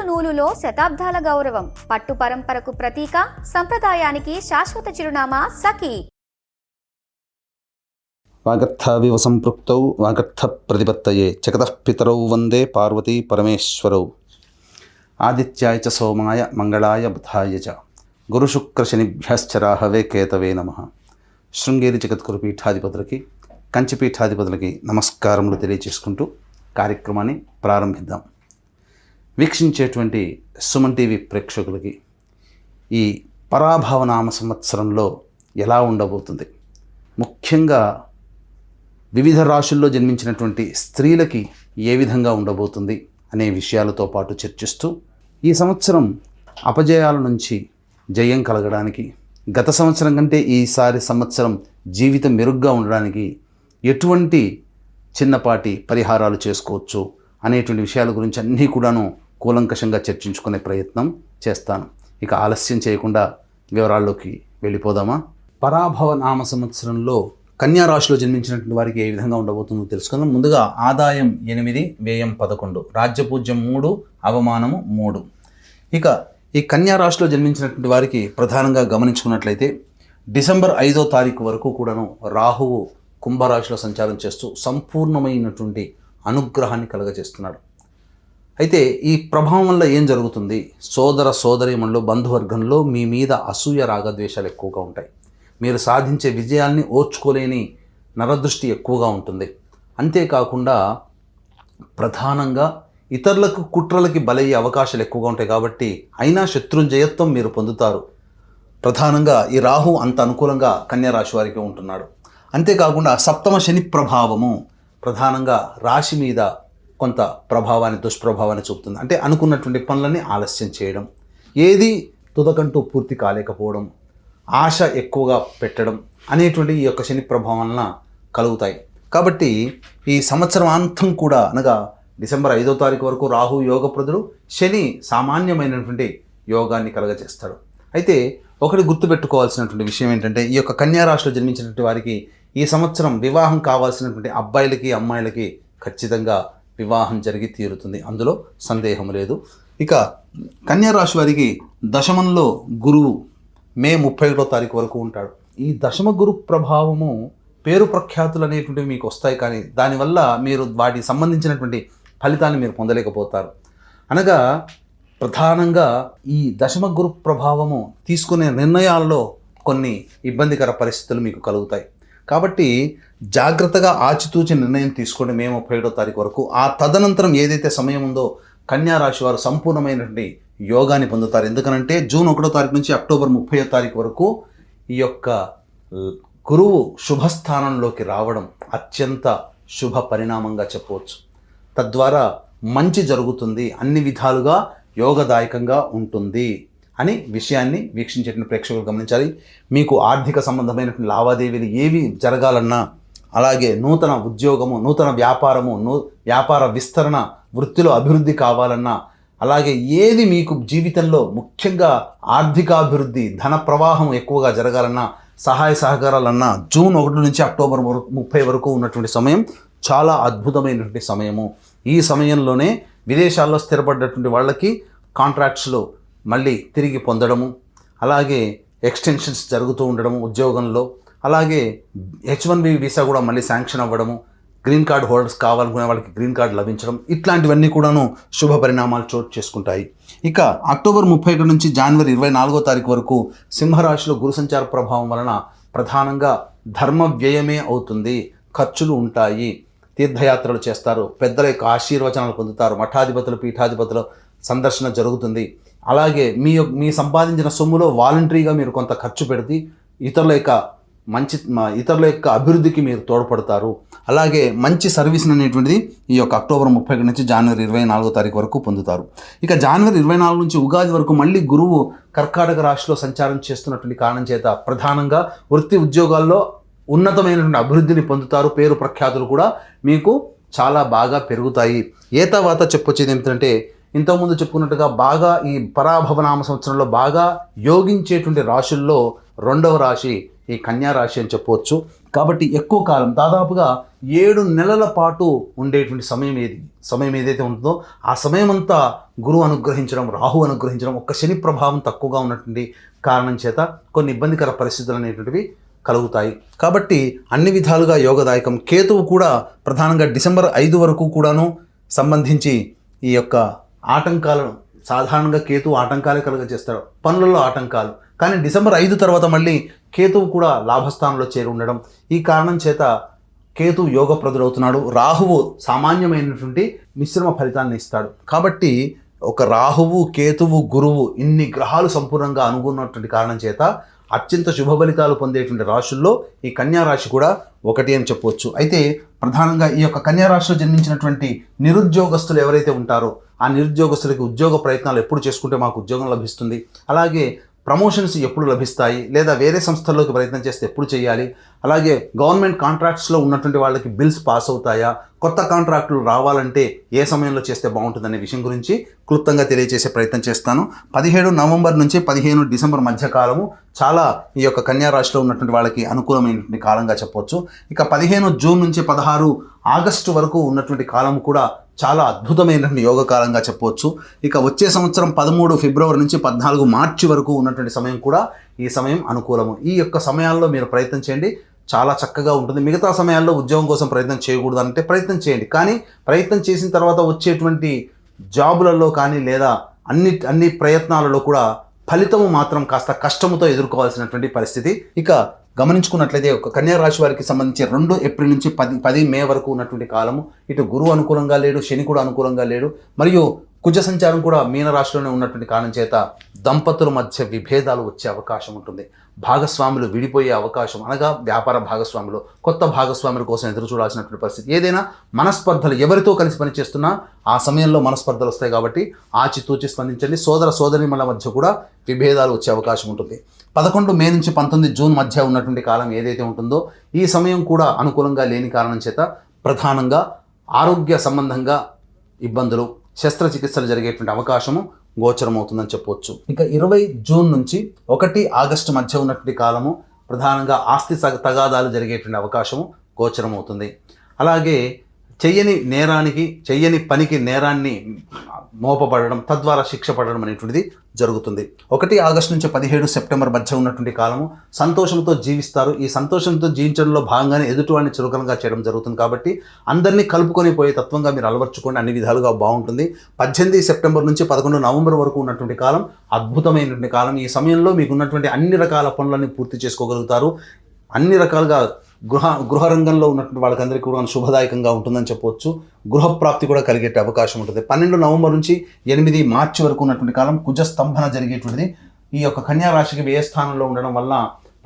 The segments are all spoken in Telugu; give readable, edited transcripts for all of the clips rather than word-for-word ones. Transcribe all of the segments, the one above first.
నూలులో శతాబ్దాల గౌరవం, పట్టు పరంపరకు ప్రతీక, సంప్రదాయానికి శాశ్వత చిరునామా సఖీ. వాగర్థావివ సంపృక్తౌ వాగర్థ ప్రతిపత్తయే జగతః పితరౌ వందే పార్వతీ పరమేశ్వరౌ. ఆదిత్యాయ చ సోమాయ మంగళాయ బుధాయ చ గురుశుక్రశనిభ్యశ్చ రాహవే కేతవే నమః. శృంగేరి జగద్గురు పీఠాధిపతులకి, కంచి పీఠాధిపతులకి నమస్కారములు తెలియచేసుకుంటూ కార్యక్రమాన్ని ప్రారంభిద్దాం. వీక్షించేటువంటి సుమన్ టీవీ ప్రేక్షకులకి ఈ పరాభవనామ సంవత్సరంలో ఎలా ఉండబోతుంది, ముఖ్యంగా వివిధ రాశుల్లో జన్మించినటువంటి స్త్రీలకి ఏ విధంగా ఉండబోతుంది అనే విషయాలతో పాటు చర్చిస్తూ, ఈ సంవత్సరం అపజయాల నుంచి జయం కలగడానికి, గత సంవత్సరం కంటే ఈసారి సంవత్సరం జీవితం మెరుగ్గా ఉండడానికి ఎటువంటి చిన్నపాటి పరిహారాలు చేసుకోవచ్చు అనేటువంటి విషయాల గురించి అన్నీ కూడాను కూలంకషంగా చర్చించుకునే ప్రయత్నం చేస్తాను. ఇక ఆలస్యం చేయకుండా వివరాల్లోకి వెళ్ళిపోదామా. పరాభవ నామ సంవత్సరంలో కన్యా రాశిలో జన్మించినటువంటి వారికి ఏ విధంగా ఉండబోతుందో తెలుసుకుందాం. ముందుగా ఆదాయం 8, వ్యయం 11, రాజ్యపూజ్యం 3, అవమానము 3. ఇక ఈ కన్యా రాశిలో జన్మించినటువంటి వారికి ప్రధానంగా గమనించుకున్నట్లయితే డిసెంబర్ 5వ తారీఖు వరకు కూడాను రాహువు కుంభరాశిలో సంచారం చేస్తూ సంపూర్ణమైనటువంటి అనుగ్రహాన్ని కలగజేస్తున్నాడు. అయితే ఈ ప్రభావం వల్ల ఏం జరుగుతుంది, సోదర సోదరీమణులు బంధువర్గంలో మీ మీద అసూయ రాగద్వేషాలు ఎక్కువగా ఉంటాయి. మీరు సాధించే విజయాల్ని ఓర్చుకోలేని నరదృష్టి ఎక్కువగా ఉంటుంది. అంతేకాకుండా ప్రధానంగా ఇతరులకు కుట్రలకి బలయ్యే అవకాశాలు ఎక్కువగా ఉంటాయి. కాబట్టి అయినా శత్రుంజయత్వం మీరు పొందుతారు. ప్రధానంగా ఈ రాహు అంత అనుకూలంగా కన్యా రాశి వారికి ఉంటున్నాడు. అంతేకాకుండా సప్తమ శని ప్రభావము ప్రధానంగా రాశి మీద కొంత ప్రభావాన్ని, దుష్ప్రభావాన్ని చూపుతుంది. అంటే అనుకున్నటువంటి పనులని ఆలస్యం చేయడం, ఏది తుదకంటూ పూర్తి కాలేకపోవడం, ఆశ ఎక్కువగా పెట్టడం అనేటువంటి ఈ యొక్క శని ప్రభావం వలన కలుగుతాయి. కాబట్టి ఈ సంవత్సరం అంతం కూడా అనగా డిసెంబర్ 5వ తారీఖు వరకు రాహు యోగప్రదుడు, శని సామాన్యమైనటువంటి యోగాన్ని కలగజేస్తాడు. అయితే ఒకటి గుర్తుపెట్టుకోవాల్సినటువంటి విషయం ఏంటంటే, ఈ యొక్క కన్యా రాశిలో జన్మించినటువంటి వారికి ఈ సంవత్సరం వివాహం కావాల్సినటువంటి అబ్బాయిలకి అమ్మాయిలకి ఖచ్చితంగా వివాహం జరిగి తీరుతుంది, అందులో సందేహం లేదు. ఇక కన్యా రాశి వారికి దశమంలో గురువు మే 31వ తారీఖు వరకు ఉంటాడు. ఈ దశమ గురు ప్రభావము పేరు ప్రఖ్యాతులు అనేటువంటివి మీకు వస్తాయి, కానీ దానివల్ల మీరు వాటికి సంబంధించినటువంటి ఫలితాన్ని మీరు పొందలేకపోతారు. అనగా ప్రధానంగా ఈ దశమ గురు ప్రభావము తీసుకునే నిర్ణయాల్లో కొన్ని ఇబ్బందికర పరిస్థితులు మీకు కలుగుతాయి. కాబట్టి జాగ్రత్తగా ఆచితూచి నిర్ణయం తీసుకోండి మే 31వ తారీఖు వరకు. ఆ తదనంతరం ఏదైతే సమయం ఉందో కన్యా రాశి వారు సంపూర్ణమైనటువంటి యోగాన్ని పొందుతారు. ఎందుకనంటే జూన్ 1వ తారీఖు నుంచి అక్టోబర్ 30వ తారీఖు వరకు ఈ యొక్క గురువు శుభస్థానంలోకి రావడం అత్యంత శుభ పరిణామంగా చెప్పవచ్చు. తద్వారా మంచి జరుగుతుంది, అన్ని విధాలుగా యోగదాయకంగా ఉంటుంది అని విషయాన్ని వీక్షించేటువంటి ప్రేక్షకులు గమనించాలి. మీకు ఆర్థిక సంబంధమైనటువంటి లావాదేవీలు ఏవి జరగాలన్నా, అలాగే నూతన ఉద్యోగము, నూతన వ్యాపారము, వ్యాపార విస్తరణ, వృత్తిలో అభివృద్ధి కావాలన్నా, అలాగే ఏది మీకు జీవితంలో ముఖ్యంగా ఆర్థికాభివృద్ధి, ధన ప్రవాహం ఎక్కువగా జరగాలన్నా, సహాయ సహకారాలన్నా జూన్ 1 నుంచి అక్టోబర్ 30 వరకు ఉన్నటువంటి సమయం చాలా అద్భుతమైనటువంటి సమయము. ఈ సమయంలోనే విదేశాల్లో స్థిరపడ్డటువంటి వాళ్ళకి కాంట్రాక్ట్స్లో మళ్ళీ తిరిగి పొందడము, అలాగే ఎక్స్టెన్షన్స్ జరుగుతూ ఉండడము ఉద్యోగంలో, అలాగే H1B వీసా కూడా మళ్ళీ శాంక్షన్ అవ్వడము, గ్రీన్ కార్డ్ హోల్డర్స్ కావాలనుకునే వాళ్ళకి గ్రీన్ కార్డ్ లభించడం, ఇట్లాంటివన్నీ కూడాను శుభ పరిణామాలు చోటు చేసుకుంటాయి. ఇక అక్టోబర్ 31 నుంచి జనవరి 24వ తారీఖు వరకు సింహరాశిలో గురు సంచార ప్రభావం వలన ప్రధానంగా ధర్మ వ్యయమే అవుతుంది, ఖర్చులు ఉంటాయి, తీర్థయాత్రలు చేస్తారు, పెద్దల యొక్క ఆశీర్వచనాలు పొందుతారు, మఠాధిపతులు పీఠాధిపతుల సందర్శన జరుగుతుంది. అలాగే మీ సంపాదించిన సొమ్ములో వాలంటరీగా మీరు కొంత ఖర్చు పెడితే ఇతరుల యొక్క అభివృద్ధికి మీరు తోడ్పడతారు. అలాగే మంచి సర్వీస్ అనేటువంటిది ఈ యొక్క అక్టోబర్ 31 నుంచి జనవరి 24వ తారీఖు వరకు పొందుతారు. ఇక జనవరి 24 నుంచి ఉగాది వరకు మళ్ళీ గురువు కర్కాటక రాశిలో సంచారం చేస్తున్నటువంటి కారణం చేత ప్రధానంగా వృత్తి ఉద్యోగాల్లో ఉన్నతమైనటువంటి అభివృద్ధిని పొందుతారు. పేరు ప్రఖ్యాతులు కూడా మీకు చాలా బాగా పెరుగుతాయి. ఏ తర్వాత చెప్పొచ్చేది ఏమిటంటే, ఇంతకుముందు చెప్పుకున్నట్టుగా బాగా ఈ పరాభవనామ సంవత్సరంలో బాగా యోగించేటువంటి రాశుల్లో 2వ రాశి ఈ కన్యా రాశి అని చెప్పవచ్చు. కాబట్టి ఎక్కువ కాలం దాదాపుగా 7 నెలల పాటు ఉండేటువంటి సమయం ఏదైతే ఉంటుందో ఆ సమయం అంతా గురువు అనుగ్రహించడం, రాహు అనుగ్రహించడం, ఒక్క శని ప్రభావం తక్కువగా ఉన్నటువంటి కారణం చేత కొన్ని ఇబ్బందికర పరిస్థితులు అనేటువంటివి కలుగుతాయి. కాబట్టి అన్ని విధాలుగా యోగదాయకం. కేతువు కూడా ప్రధానంగా డిసెంబర్ 5 వరకు కూడాను సంబంధించి ఈ యొక్క ఆటంకాలను, సాధారణంగా కేతువు ఆటంకాలే కలుగజేస్తాడు, పనులలో ఆటంకాలు. కానీ డిసెంబర్ 5 తర్వాత మళ్ళీ కేతువు కూడా లాభస్థానంలో చేరి ఉండడం, ఈ కారణం చేత కేతువు యోగప్రదుడవుతున్నాడు. రాహువు సామాన్యమైనటువంటి మిశ్రమ ఫలితాన్ని ఇస్తాడు. కాబట్టి ఒక రాహువు, కేతువు, గురువు ఇన్ని గ్రహాలు సంపూర్ణంగా అనుకున్నటువంటి కారణం చేత అత్యంత శుభ ఫలితాలు పొందేటువంటి రాశుల్లో ఈ కన్యా రాశి కూడా ఒకటి అని చెప్పవచ్చు. అయితే ప్రధానంగా ఈ యొక్క కన్యా రాశిలో జన్మించినటువంటి నిరుద్యోగస్తులు ఎవరైతే ఉంటారో ఆ నిరుద్యోగస్తులకి ఉద్యోగ ప్రయత్నాలు ఎప్పుడు చేసుకుంటే మాకు ఉద్యోగం లభిస్తుంది, అలాగే ప్రమోషన్స్ ఎప్పుడు లభిస్తాయి, లేదా వేరే సంస్థల్లోకి ప్రయత్నం చేస్తే ఎప్పుడు చేయాలి, అలాగే గవర్నమెంట్ కాంట్రాక్ట్స్లో ఉన్నటువంటి వాళ్ళకి బిల్స్ పాస్ అవుతాయా, కొత్త కాంట్రాక్టులు రావాలంటే ఏ సమయంలో చేస్తే బాగుంటుందనే విషయం గురించి క్లుప్తంగా తెలియజేసే ప్రయత్నం చేస్తాను. 17 నవంబర్ నుంచి 15 డిసెంబర్ మధ్యకాలము చాలా ఈ యొక్క కన్యా రాశిలో ఉన్నటువంటి వాళ్ళకి అనుకూలమైనటువంటి కాలంగా చెప్పవచ్చు. ఇక 15 జూన్ నుంచి 16 ఆగస్టు వరకు ఉన్నటువంటి కాలం కూడా చాలా అద్భుతమైనటువంటి యోగ కాలంగా చెప్పవచ్చు. ఇక వచ్చే సంవత్సరం 13 ఫిబ్రవరి నుంచి 14 మార్చి వరకు ఉన్నటువంటి సమయం కూడా ఈ సమయం అనుకూలము. ఈ యొక్క సమయాల్లో మీరు ప్రయత్నం చేయండి, చాలా చక్కగా ఉంటుంది. మిగతా సమయాల్లో ఉద్యోగం కోసం ప్రయత్నం చేయకూడదు అంటే ప్రయత్నం చేయండి, కానీ ప్రయత్నం చేసిన తర్వాత వచ్చేటువంటి జాబులలో కానీ లేదా అన్ని ప్రయత్నాలలో కూడా ఫలితము మాత్రం కాస్త కష్టముతో ఎదుర్కోవాల్సినటువంటి పరిస్థితి. ఇక గమనించుకున్నట్లయితే ఒక కన్యా రాశి వారికి సంబంధించి 2 ఏప్రిల్ నుంచి 10 మే వరకు ఉన్నటువంటి కాలము ఇటు గురువు అనుకూలంగా లేడు, శని కూడా అనుకూలంగా లేడు, మరియు కుజ సంచారం కూడా మీనరాశిలోనే ఉన్నటువంటి కారణం చేత దంపతుల మధ్య విభేదాలు వచ్చే అవకాశం ఉంటుంది. భాగస్వాములు విడిపోయే అవకాశం, అనగా వ్యాపార భాగస్వాములు కొత్త భాగస్వాముల కోసం ఎదురు చూడాల్సినటువంటి పరిస్థితి. ఏదైనా మనస్పర్ధలు, ఎవరితో కలిసి పనిచేస్తున్నా ఆ సమయంలో మనస్పర్ధలు వస్తాయి కాబట్టి ఆచితూచి స్పందించండి. సోదర సోదరీమణుల మధ్య కూడా విభేదాలు వచ్చే అవకాశం ఉంటుంది. 11 మే నుంచి 19 జూన్ మధ్య ఉన్నటువంటి కాలం ఏదైతే ఉంటుందో ఈ సమయం కూడా అనుకూలంగా లేని కారణం చేత ప్రధానంగా ఆరోగ్య సంబంధంగా ఇబ్బందులు, శస్త్రచికిత్సలు జరిగేటువంటి అవకాశము గోచరమవుతుందని చెప్పవచ్చు. ఇక 20 జూన్ నుంచి 1 ఆగస్టు మధ్య ఉన్నటువంటి కాలము ప్రధానంగా ఆస్తి తగాదాలు జరిగేటువంటి అవకాశము గోచరమవుతుంది. అలాగే చెయ్యని పనికి నేరాన్ని మోపబడడం, తద్వారా శిక్ష పడడం అనేటువంటిది జరుగుతుంది. 1 ఆగస్టు నుంచి 17 సెప్టెంబర్ మధ్య ఉన్నటువంటి కాలము సంతోషంతో జీవిస్తారు. ఈ సంతోషంతో జీవించడంలో భాగంగానే ఎదుటివాడిని చులకనగా చేయడం జరుగుతుంది. కాబట్టి అందరినీ కలుపుకొని పోయే తత్వంగా మీరు అలవర్చుకోండి, అన్ని విధాలుగా బాగుంటుంది. 18 సెప్టెంబర్ నుంచి 11 నవంబర్ వరకు ఉన్నటువంటి కాలం అద్భుతమైనటువంటి కాలం. ఈ సమయంలో మీకు ఉన్నటువంటి అన్ని రకాల పనులన్నీ పూర్తి చేసుకోగలుగుతారు. అన్ని రకాలుగా గృహ రంగంలో ఉన్నటువంటి వాళ్ళకందరికీ కూడా శుభదాయకంగా ఉంటుందని చెప్పవచ్చు. గృహప్రాప్తి కూడా కలిగే అవకాశం ఉంటుంది. 12 నవంబర్ నుంచి 8 మార్చి వరకు ఉన్నటువంటి కాలం కుజ స్తంభన జరిగేటువంటిది. ఈ యొక్క కన్యా రాశికి వ్యయ స్థానంలో ఉండడం వల్ల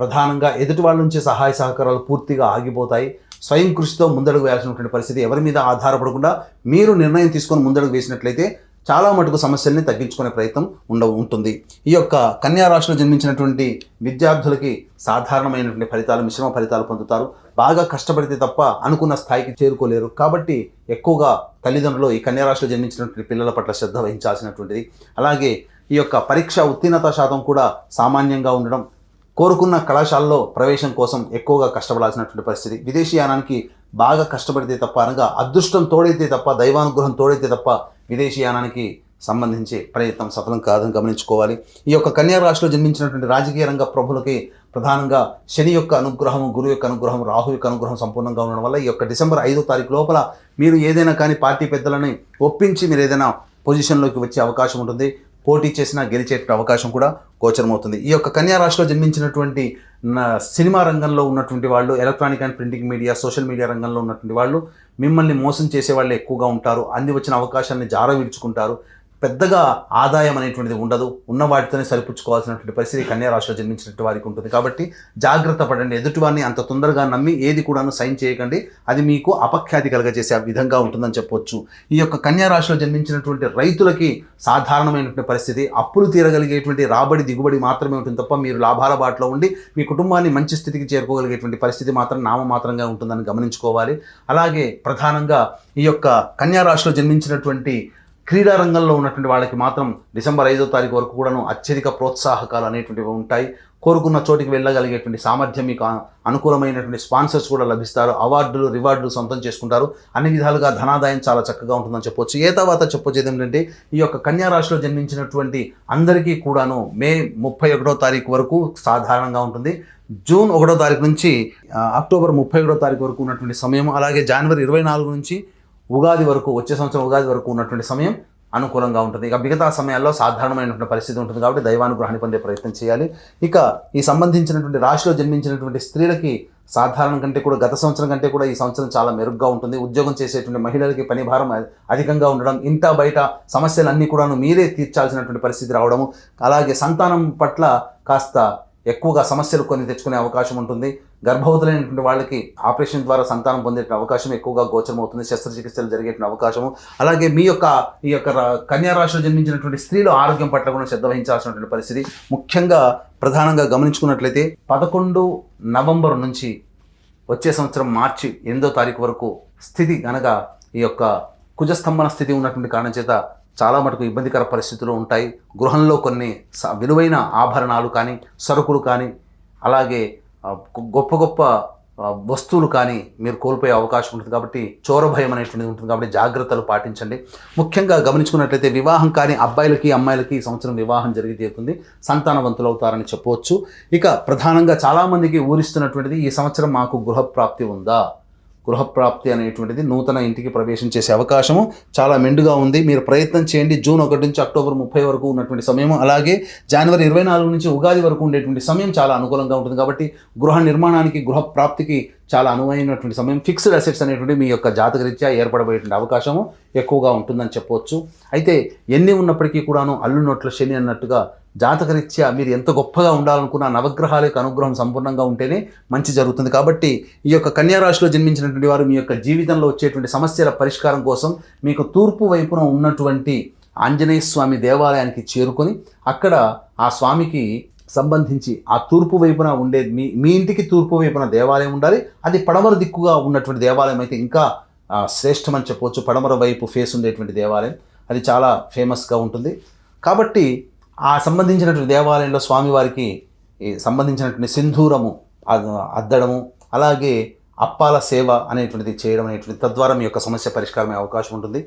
ప్రధానంగా ఎదుటి వాళ్ళ నుంచి సహాయ సహకారాలు పూర్తిగా ఆగిపోతాయి. స్వయం కృషితో ముందడుగు వేయాల్సినటువంటి పరిస్థితి. ఎవరి మీద ఆధారపడకుండా మీరు నిర్ణయం తీసుకొని ముందడుగు వేసినట్లయితే చాలా మటుకు సమస్యల్ని తగ్గించుకునే ప్రయత్నం ఉంటుంది. ఈ యొక్క కన్యా రాశిలో జన్మించినటువంటి విద్యార్థులకి సాధారణమైనటువంటి ఫలితాలు, మిశ్రమ ఫలితాలు పొందుతారు. బాగా కష్టపడితే తప్ప అనుకున్న స్థాయికి చేరుకోలేరు. కాబట్టి ఎక్కువగా తల్లిదండ్రులు ఈ కన్యా రాశిలో జన్మించినటువంటి పిల్లల పట్ల శ్రద్ధ వహించాల్సినటువంటిది. అలాగే ఈ యొక్క పరీక్ష ఉత్తీర్ణత శాతం కూడా సామాన్యంగా ఉండడం, కోరుకున్న కళాశాలలో ప్రవేశం కోసం ఎక్కువగా కష్టపడాల్సినటువంటి పరిస్థితి. విదేశీయానానికి బాగా కష్టపడితే తప్ప, అనగా అదృష్టం తోడైతే తప్ప, దైవానుగ్రహం తోడైతే తప్ప విదేశీయానానికి సంబంధించి ప్రయత్నం సఫలం కాదని గమనించుకోవాలి. ఈ యొక్క కన్యా రాశిలో జన్మించినటువంటి రాజకీయ రంగ ప్రభులకి ప్రధానంగా శని యొక్క అనుగ్రహం, గురువు యొక్క అనుగ్రహం, రాహు యొక్క అనుగ్రహం సంపూర్ణంగా ఉండడం వల్ల ఈ యొక్క డిసెంబర్ 5వ తారీఖు లోపల మీరు ఏదైనా కానీ పార్టీ పెద్దలని ఒప్పించి మీరు ఏదైనా పొజిషన్లోకి వచ్చే అవకాశం ఉంటుంది. పోటీ చేసినా గెలిచే అవకాశం కూడా గోచరమవుతుంది. ఈ యొక్క కన్యా రాశిలో జన్మించినటువంటి సినిమా రంగంలో ఉన్నటువంటి వాళ్ళు, electronic and printing media, social media రంగంలో ఉన్నటువంటి వాళ్ళు మిమ్మల్ని మోసం చేసే వాళ్ళు ఎక్కువగా ఉంటారు. అంది వచ్చిన అవకాశాన్ని జార విడుచుకుంటారు. పెద్దగా ఆదాయం అనేటువంటిది ఉండదు. ఉన్న వాటితోనే సరిపుచ్చుకోవాల్సినటువంటి పరిస్థితి కన్యా రాశిలో జన్మించినటువంటి వారికి ఉంటుంది. కాబట్టి జాగ్రత్త పడండి. ఎదుటివారిని అంత తొందరగా నమ్మి ఏది కూడాను సైన్ చేయకండి. అది మీకు అపఖ్యాతి కలగజేసే విధంగా ఉంటుందని చెప్పొచ్చు. ఈ యొక్క కన్యా రాశిలో జన్మించినటువంటి రైతులకి సాధారణమైనటువంటి పరిస్థితి. అప్పులు తీరగలిగేటువంటి రాబడి దిగుబడి మాత్రమే ఉంటుంది తప్ప మీరు లాభాల బాటలో ఉండి మీ కుటుంబాన్ని మంచి స్థితికి చేరుకోగలిగేటువంటి పరిస్థితి మాత్రం నామమాత్రంగా ఉంటుందని గమనించుకోవాలి. అలాగే ప్రధానంగా ఈ యొక్క కన్యా రాశిలో జన్మించినటువంటి క్రీడా రంగంలో ఉన్నటువంటి వాళ్ళకి మాత్రం డిసెంబర్ 5వ తారీఖు వరకు కూడాను అత్యధిక ప్రోత్సాహకాలు అనేటువంటివి ఉంటాయి. కోరుకున్న చోటికి వెళ్ళగలిగేటువంటి సామర్థ్యం, మీకు అనుకూలమైనటువంటి స్పాన్సర్స్ కూడా లభిస్తారు. అవార్డులు, రివార్డులు సొంతం చేసుకుంటారు. అన్ని విధాలుగా ధనాదాయం చాలా చక్కగా ఉంటుందని చెప్పొచ్చు. ఏ తర్వాత చెప్పొచ్చేది ఏంటంటే, ఈ యొక్క కన్యా రాశిలో జన్మించినటువంటి అందరికీ కూడాను మే 31వ తారీఖు వరకు సాధారణంగా ఉంటుంది. జూన్ 1వ తారీఖు నుంచి అక్టోబర్ 31వ తారీఖు వరకు ఉన్నటువంటి సమయం, అలాగే జనవరి 24 నుంచి ఉగాది వరకు, వచ్చే సంవత్సరం ఉగాది వరకు ఉన్నటువంటి సమయం అనుకూలంగా ఉంటుంది. ఇక మిగతా సమయాల్లో సాధారణమైనటువంటి పరిస్థితి ఉంటుంది కాబట్టి దైవానుగ్రహాన్ని పొందే ప్రయత్నం చేయాలి. ఇక ఈ సంబంధించినటువంటి రాశిలో జన్మించినటువంటి స్త్రీలకి సాధారణం కంటే కూడా, గత సంవత్సరం కంటే కూడా ఈ సంవత్సరం చాలా మెరుగ్గా ఉంటుంది. ఉద్యోగం చేసేటువంటి మహిళలకి పని భారం అధికంగా ఉండడం, ఇంట బయట సమస్యలన్నీ కూడా మీరే తీర్చాల్సినటువంటి పరిస్థితి రావడము, అలాగే సంతానం పట్ల కాస్త ఎక్కువగా సమస్యలు కొన్ని తెచ్చుకునే అవకాశం ఉంటుంది. గర్భవతులైనటువంటి వాళ్ళకి ఆపరేషన్ ద్వారా సంతానం పొందే అవకాశం ఎక్కువగా గోచరమవుతుంది. శస్త్రచికిత్సలు జరిగేటువంటి అవకాశము, అలాగే ఈ యొక్క కన్యా రాశిలో జన్మించినటువంటి స్త్రీలు ఆరోగ్యం పట్ల కూడా శ్రద్ధ వహించాల్సినటువంటి పరిస్థితి. ముఖ్యంగా ప్రధానంగా గమనించుకున్నట్లయితే 11 నవంబర్ నుంచి వచ్చే సంవత్సరం మార్చి 8వ తారీఖు వరకు స్థితి అనగా ఈ యొక్క కుజస్తంభన స్థితి ఉన్నటువంటి కారణం చేత చాలా మటుకు ఇబ్బందికర పరిస్థితులు ఉంటాయి. గృహంలో కొన్ని విలువైన ఆభరణాలు కానీ, సరుకులు కానీ, అలాగే గొప్ప గొప్ప వస్తువులు కానీ మీరు కోల్పోయే అవకాశం ఉంటుంది. కాబట్టి చోర భయం అనేటువంటిది ఉంటుంది. కాబట్టి జాగ్రత్తలు పాటించండి. ముఖ్యంగా గమనించుకున్నట్లయితే వివాహం కానీ అబ్బాయిలకి అమ్మాయిలకి ఈ సంవత్సరం వివాహం జరిగి తీరుతుంది. సంతానవంతులు అవుతారని చెప్పవచ్చు. ఇక ప్రధానంగా చాలామందికి ఊరిస్తున్నటువంటిది, ఈ సంవత్సరం మాకు గృహప్రాప్తి ఉందా? గృహప్రాప్తి అనేటువంటిది, నూతన ఇంటికి ప్రవేశం చేసే అవకాశము చాలా మెండుగా ఉంది. మీరు ప్రయత్నం చేయండి. జూన్ 1 నుంచి అక్టోబర్ 30 వరకు ఉన్నటువంటి సమయం, అలాగే జనవరి 24 నుంచి ఉగాది వరకు ఉండేటువంటి సమయం చాలా అనుకూలంగా ఉంటుంది. కాబట్టి గృహ నిర్మాణానికి, గృహప్రాప్తికి చాలా అనువైనటువంటి సమయం. ఫిక్స్డ్ అసెట్స్ అనేటువంటి మీ యొక్క జాతకరీత్యా ఏర్పడబోయేటువంటి అవకాశము ఎక్కువగా ఉంటుందని చెప్పవచ్చు. అయితే ఎన్ని ఉన్నప్పటికీ కూడాను అల్లు నోట్ల శని అన్నట్టుగా జాతకరీత్యా మీరు ఎంత గొప్పగా ఉండాలనుకున్న నవగ్రహాల యొక్క అనుగ్రహం సంపూర్ణంగా ఉంటేనే మంచి జరుగుతుంది. కాబట్టి ఈ యొక్క కన్యా రాశిలో జన్మించినటువంటి వారు మీ యొక్క జీవితంలో వచ్చేటువంటి సమస్యల పరిష్కారం కోసం మీకు తూర్పు వైపున ఉన్నటువంటి ఆంజనేయ స్వామి దేవాలయానికి చేరుకొని అక్కడ ఆ స్వామికి సంబంధించి ఆ తూర్పు వైపున ఉండే మీ ఇంటికి తూర్పు వైపున దేవాలయం ఉండాలి. అది పడమర దిక్కుగా ఉన్నటువంటి దేవాలయం అయితే ఇంకా శ్రేష్టమని చెప్పవచ్చు. పడమర వైపు ఫేస్ ఉండేటువంటి దేవాలయం అది చాలా ఫేమస్గా ఉంటుంది. కాబట్టి ఆ సంబంధించినటువంటి దేవాలయంలో స్వామివారికి సంబంధించినటువంటి సింధూరము అద్దడము, అలాగే అప్పాల సేవ అనేటువంటిది చేయడం అనేటువంటిది, తద్వారా మీ యొక్క సమస్య పరిష్కారమయ్యే అవకాశం ఉంటుంది.